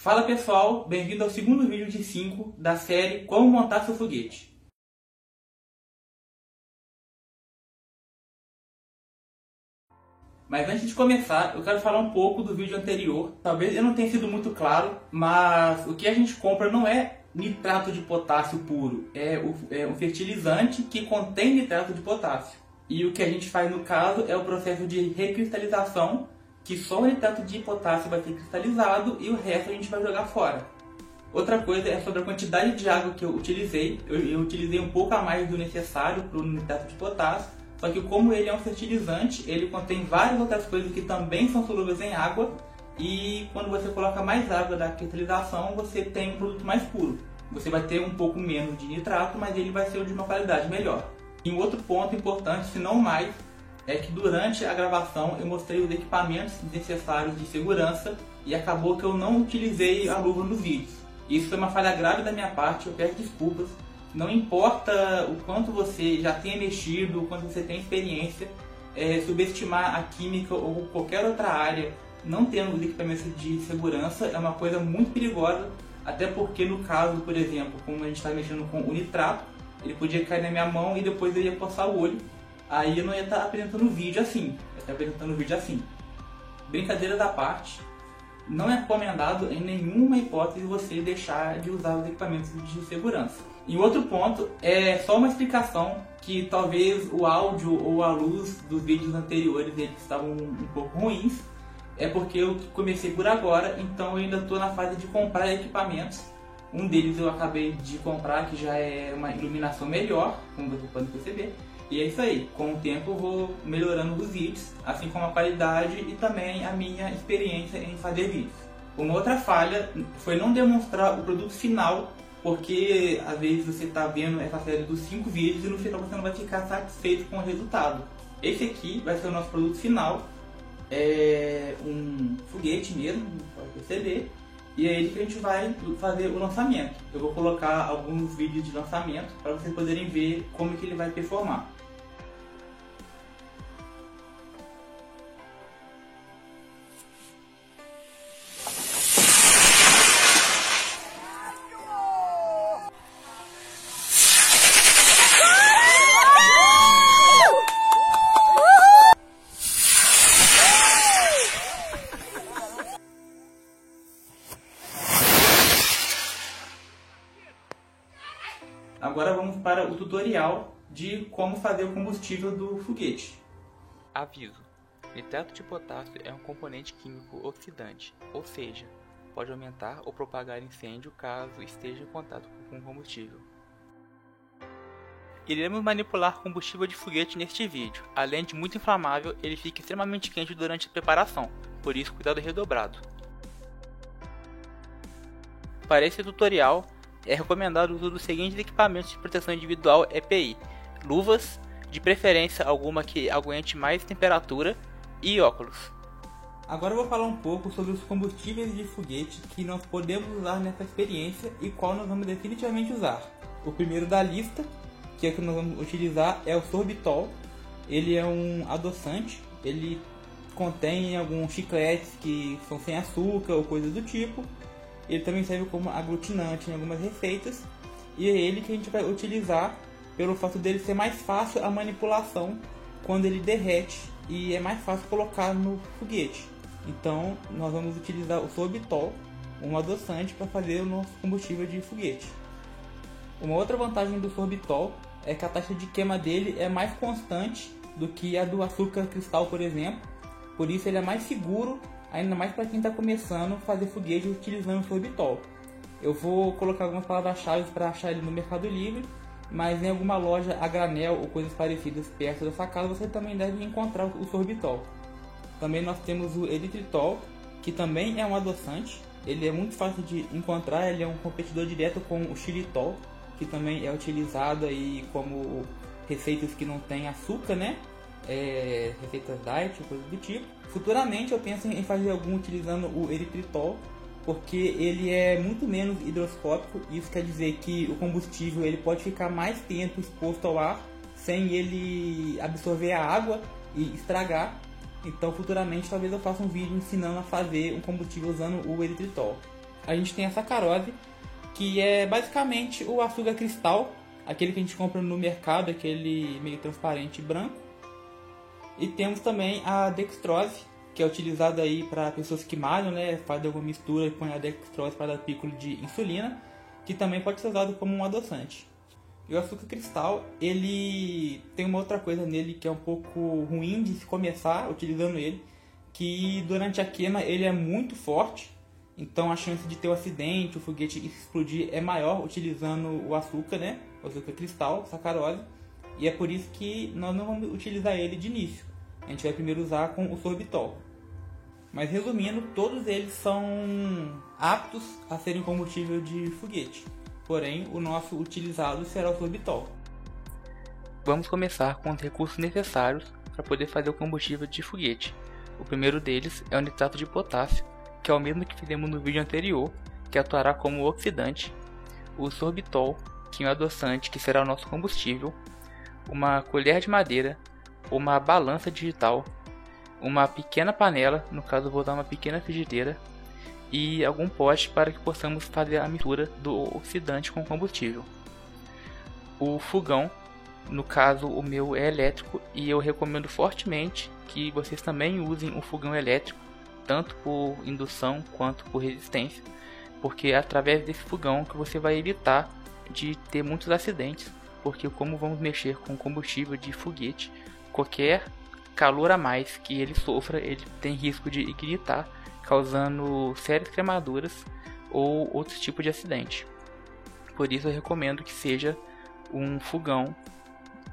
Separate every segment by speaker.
Speaker 1: Fala pessoal, bem-vindo ao segundo vídeo de 5 da série Como Montar Seu Foguete. Mas antes de começar, eu quero falar um pouco do vídeo anterior. Talvez eu não tenha sido muito claro, mas o que a gente compra não é nitrato de potássio puro, é um fertilizante que contém nitrato de potássio. E o que a gente faz no caso é o processo de recristalização, que só o nitrato de potássio vai ser cristalizado e o resto a gente vai jogar fora. Outra coisa é sobre a quantidade de água que eu utilizei. Eu utilizei um pouco a mais do necessário para o nitrato de potássio, só que como ele é um fertilizante, ele contém várias outras coisas que também são solúveis em água, e quando você coloca mais água da cristalização, você tem um produto mais puro. Você vai ter um pouco menos de nitrato, mas ele vai ser de uma qualidade melhor. E um outro ponto importante, se não mais, é que durante a gravação eu mostrei os equipamentos necessários de segurança e acabou que eu não utilizei a luva nos vídeos. Isso foi uma falha grave da minha parte, eu peço desculpas. Não importa o quanto você já tenha mexido, o quanto você tem experiência, subestimar a química ou qualquer outra área não tendo os equipamentos de segurança é uma coisa muito perigosa, até porque no caso, por exemplo, como a gente está mexendo com o nitrato, ele podia cair na minha mão e depois eu ia coçar o olho. Aí eu não ia estar apresentando o vídeo assim, eu ia estar apresentando o vídeo assim. Brincadeira da parte, não é recomendado em nenhuma hipótese você deixar de usar os equipamentos de segurança. E outro ponto é só uma explicação que talvez o áudio ou a luz dos vídeos anteriores eles estavam um pouco ruins. É porque eu comecei por agora, então eu ainda estou na fase de comprar equipamentos. Um deles eu acabei de comprar, que já é uma iluminação melhor, como vocês podem perceber. E é isso aí, com o tempo eu vou melhorando os vídeos, assim como a qualidade e também a minha experiência em fazer vídeos. Uma outra falha foi não demonstrar o produto final, porque às vezes você está vendo essa série dos 5 vídeos e no final você não vai ficar satisfeito com o resultado. Esse aqui vai ser o nosso produto final, é um foguete mesmo, pode perceber, e é ele que a gente vai fazer o lançamento. Eu vou colocar alguns vídeos de lançamento para vocês poderem ver como que ele vai performar. Agora vamos para o tutorial de como fazer o combustível do foguete.
Speaker 2: Aviso: nitrato de potássio é um componente químico oxidante, ou seja, pode aumentar ou propagar incêndio caso esteja em contato com o combustível. Iremos manipular combustível de foguete neste vídeo. Além de muito inflamável, ele fica extremamente quente durante a preparação, por isso cuidado redobrado. Para esse tutorial, é recomendado o uso dos seguintes equipamentos de proteção individual EPI: luvas, de preferência alguma que aguente mais temperatura, e óculos.
Speaker 1: Agora eu vou falar um pouco sobre os combustíveis de foguete que nós podemos usar nessa experiência e qual nós vamos definitivamente usar. O primeiro da lista, que é o que nós vamos utilizar, é o sorbitol. Ele é um adoçante, ele contém alguns chicletes que são sem açúcar ou coisas do tipo. Ele também serve como aglutinante em algumas receitas, e é ele que a gente vai utilizar pelo fato dele ser mais fácil a manipulação quando ele derrete e é mais fácil colocar no foguete. Então nós vamos utilizar o sorbitol, um adoçante, para fazer o nosso combustível de foguete. Uma outra vantagem do sorbitol é que a taxa de queima dele é mais constante do que a do açúcar cristal, por exemplo, por isso ele é mais seguro, ainda mais para quem está começando a fazer foguete utilizando o sorbitol. Eu vou colocar algumas palavras-chave para achar ele no Mercado Livre, mas em alguma loja a granel ou coisas parecidas perto da sua casa você também deve encontrar o sorbitol. Também nós temos o eritritol, que também é um adoçante. Ele é muito fácil de encontrar, ele é um competidor direto com o xilitol, que também é utilizado aí como receitas que não tem açúcar, né? Receitas diet, coisas do tipo. Futuramente eu penso em fazer algum utilizando o eritritol, porque ele é muito menos higroscópico. Isso quer dizer que o combustível ele pode ficar mais tempo exposto ao ar sem ele absorver a água e estragar. Então futuramente talvez eu faça um vídeo ensinando a fazer um combustível usando o eritritol. a gente tem a sacarose, que é basicamente o açúcar cristal, aquele que a gente compra no mercado, aquele meio transparente branco. E temos também a dextrose, que é utilizada aí para pessoas que malham, né? Faz alguma mistura e põe a dextrose para dar pico de insulina, que também pode ser usado como um adoçante. E o açúcar cristal, ele tem uma outra coisa nele que é um pouco ruim de se começar utilizando ele, que durante a queima ele é muito forte, então a chance de ter um acidente, o foguete explodir é maior utilizando o açúcar, né? O açúcar cristal, sacarose, e é por isso que nós não vamos utilizar ele de início. A gente vai primeiro usar com o sorbitol. Mas resumindo, todos eles são aptos a serem combustível de foguete. Porém, o nosso utilizado será o sorbitol.
Speaker 2: Vamos começar com os recursos necessários para poder fazer o combustível de foguete. O primeiro deles é o nitrato de potássio, que é o mesmo que fizemos no vídeo anterior, que atuará como oxidante. O sorbitol, que é um adoçante que será o nosso combustível. Uma colher de madeira, uma balança digital, uma pequena panela, no caso vou usar uma pequena frigideira, e algum pote para que possamos fazer a mistura do oxidante com o combustível. O fogão, no caso o meu é elétrico, e eu recomendo fortemente que vocês também usem o fogão elétrico, tanto por indução quanto por resistência, porque é através desse fogão que você vai evitar de ter muitos acidentes, porque como vamos mexer com combustível de foguete, qualquer calor a mais que ele sofra, ele tem risco de ignitar, causando sérias queimaduras ou outros tipos de acidente. Por isso eu recomendo que seja um fogão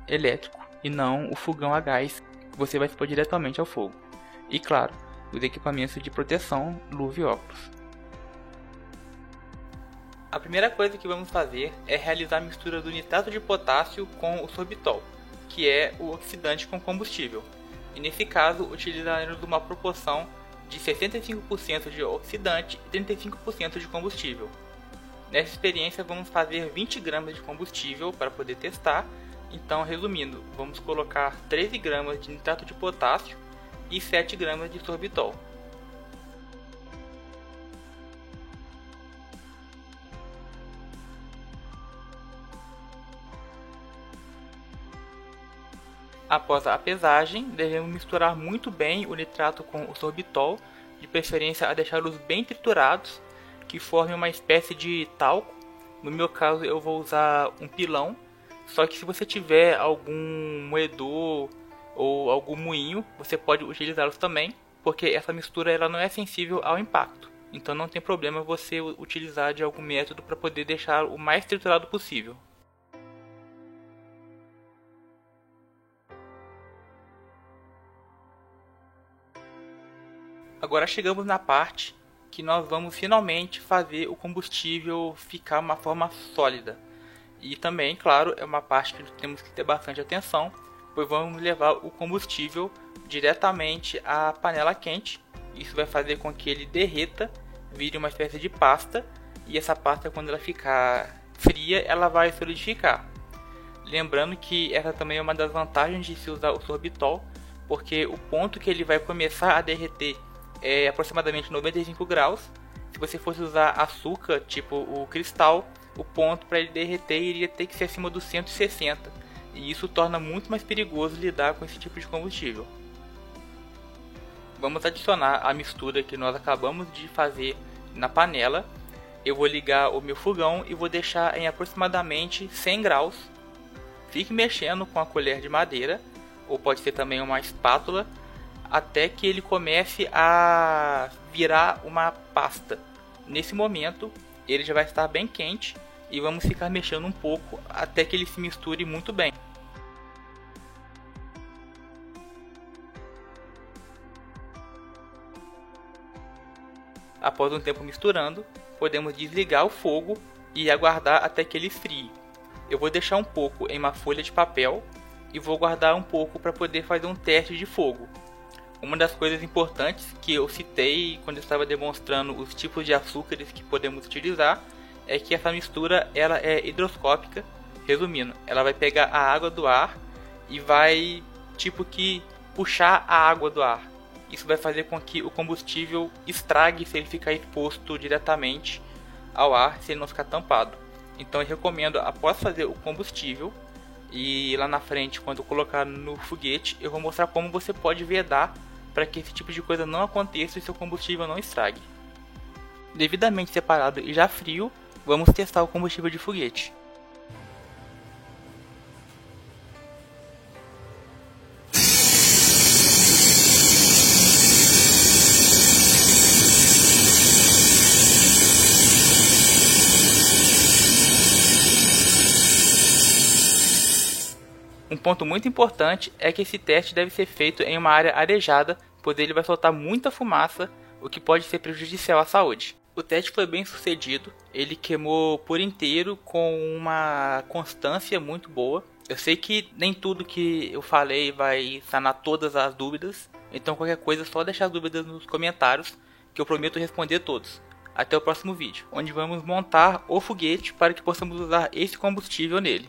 Speaker 2: elétrico e não o fogão a gás, que você vai expor diretamente ao fogo. E claro, os equipamentos de proteção, luva e óculos. A primeira coisa que vamos fazer é realizar a mistura do nitrato de potássio com o sorbitol, que é o oxidante com combustível. E nesse caso, utilizaremos uma proporção de 65% de oxidante e 35% de combustível. Nessa experiência, vamos fazer 20 gramas de combustível para poder testar. Então, resumindo, vamos colocar 13 gramas de nitrato de potássio e 7 gramas de sorbitol. Após a pesagem, devemos misturar muito bem o nitrato com o sorbitol, de preferência a deixá-los bem triturados, que formem uma espécie de talco. No meu caso eu vou usar um pilão, só que se você tiver algum moedor ou algum moinho, você pode utilizá-los também, porque essa mistura ela não é sensível ao impacto. Então não tem problema você utilizar de algum método para poder deixar o mais triturado possível. Agora chegamos na parte que nós vamos finalmente fazer o combustível ficar uma forma sólida. E também, claro, é uma parte que temos que ter bastante atenção, pois vamos levar o combustível diretamente à panela quente. Isso vai fazer com que ele derreta, vire uma espécie de pasta, e essa pasta, quando ela ficar fria, ela vai solidificar. Lembrando que essa também é uma das vantagens de se usar o sorbitol, porque o ponto que ele vai começar a derreter é aproximadamente 95 graus. Se você fosse usar açúcar, tipo o cristal, o ponto para ele derreter iria ter que ser acima dos 160. E isso torna muito mais perigoso lidar com esse tipo de combustível. Vamos adicionar a mistura que nós acabamos de fazer na panela. Eu vou ligar o meu fogão e vou deixar em aproximadamente 100 graus. Fique mexendo com a colher de madeira, ou pode ser também uma espátula, até que ele comece a virar uma pasta. Nesse momento, ele já vai estar bem quente e vamos ficar mexendo um pouco até que ele se misture muito bem. Após um tempo misturando, podemos desligar o fogo e aguardar até que ele esfrie. Eu vou deixar um pouco em uma folha de papel e vou guardar um pouco para poder fazer um teste de fogo. Uma das coisas importantes que eu citei quando eu estava demonstrando os tipos de açúcares que podemos utilizar é que essa mistura ela é higroscópica. Resumindo, ela vai pegar a água do ar e vai tipo que puxar a água do ar. Isso vai fazer com que o combustível estrague se ele ficar exposto diretamente ao ar se ele não ficar tampado. Então eu recomendo, após fazer o combustível, e lá na frente, quando eu colocar no foguete, eu vou mostrar como você pode vedar para que esse tipo de coisa não aconteça e seu combustível não estrague. Devidamente separado e já frio, vamos testar o combustível de foguete. Um ponto muito importante é que esse teste deve ser feito em uma área arejada, pois ele vai soltar muita fumaça, o que pode ser prejudicial à saúde. O teste foi bem sucedido, ele queimou por inteiro com uma constância muito boa. Eu sei que nem tudo que eu falei vai sanar todas as dúvidas, então qualquer coisa é só deixar as dúvidas nos comentários, que eu prometo responder todos. Até o próximo vídeo, onde vamos montar o foguete para que possamos usar esse combustível nele.